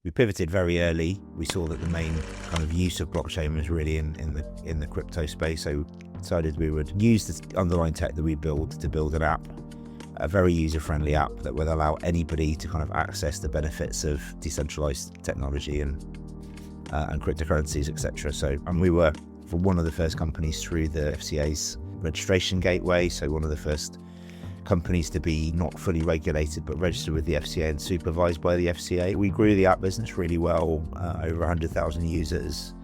We pivoted very early. We saw that the main kind of use of blockchain was really in the crypto space. So we decided we would use the underlying tech that we build to build an app, a very user-friendly app that would allow anybody to kind of access the benefits of decentralized technology and cryptocurrencies, etc. And we were for one of the first companies through the FCA's registration gateway. So one of the first companies to be not fully regulated but registered with the FCA and supervised by the FCA. We grew the app business really well, over 100,000 users,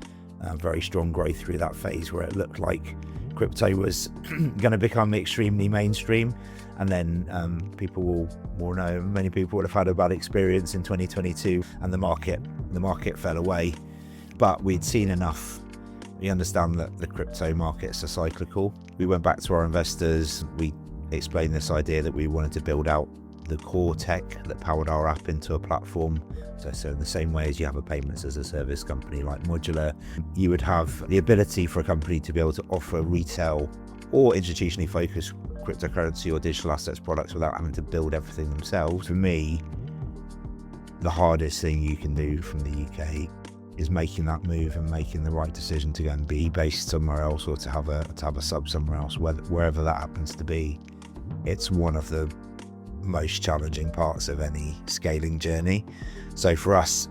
very strong growth through that phase where it looked like crypto was going to become extremely mainstream. And then many people would have had a bad experience in 2022 and the market fell away. But we'd seen enough. We understand that the crypto markets are cyclical. We went back to our investors. We explained this idea that we wanted to build out the core tech that powered our app into a platform. So in the same way as you have a payments as a service company like Modular, you would have the ability for a company to be able to offer retail or institutionally focused cryptocurrency or digital assets products without having to build everything themselves. For me, the hardest thing you can do from the UK is making that move and making the right decision to go and be based somewhere else or to have a sub somewhere else, wherever that happens to be. It's one of the most challenging parts of any scaling journey. So for us,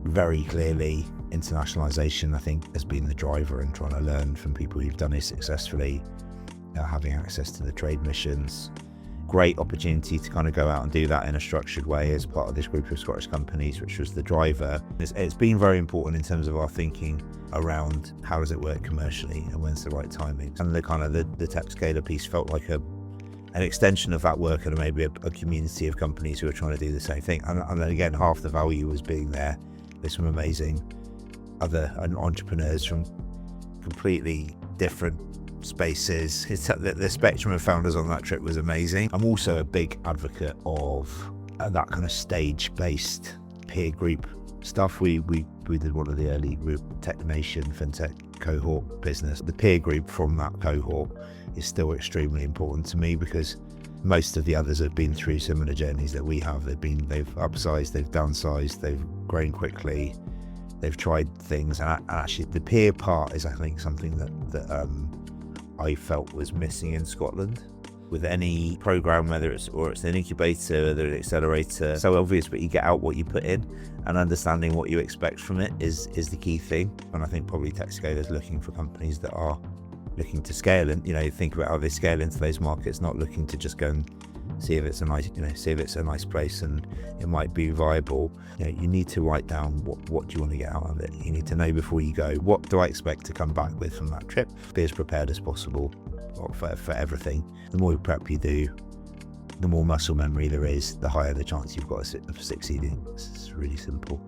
very clearly, internationalization, I think, has been the driver in trying to learn from people who've done it successfully, having access to the trade missions. Great opportunity to kind of go out and do that in a structured way as part of this group of Scottish companies, which was the driver. It's been very important in terms of our thinking around how does it work commercially and when's the right timing. And the kind of the tech scaler piece felt like an extension of that work and maybe a community of companies who are trying to do the same thing. And then again, half the value was being there. There's some amazing other entrepreneurs from completely different spaces. The spectrum of founders on that trip was amazing. I'm also a big advocate of that kind of stage-based peer group stuff. We did one of the early Tech Nation FinTech cohort business. The peer group from that cohort is still extremely important to me because most of the others have been through similar journeys that we have. They've upsized, they've downsized, they've grown quickly, they've tried things, and actually the peer part is, I think, something that I felt was missing in Scotland. With any program, whether it's an incubator, whether it's an accelerator, so obvious, but you get out what you put in, and understanding what you expect from it is the key thing. And I think probably tech scalers looking for companies that are looking to scale and think about how they scale into those markets, not looking to just go and see if it's a nice place and it might be viable. You need to write down what do you want to get out of it. You need to know before you go, what do I expect to come back with from that trip? Be as prepared as possible for everything. The more prep you do, the more muscle memory there is, the higher the chance you've got of succeeding. It's really simple.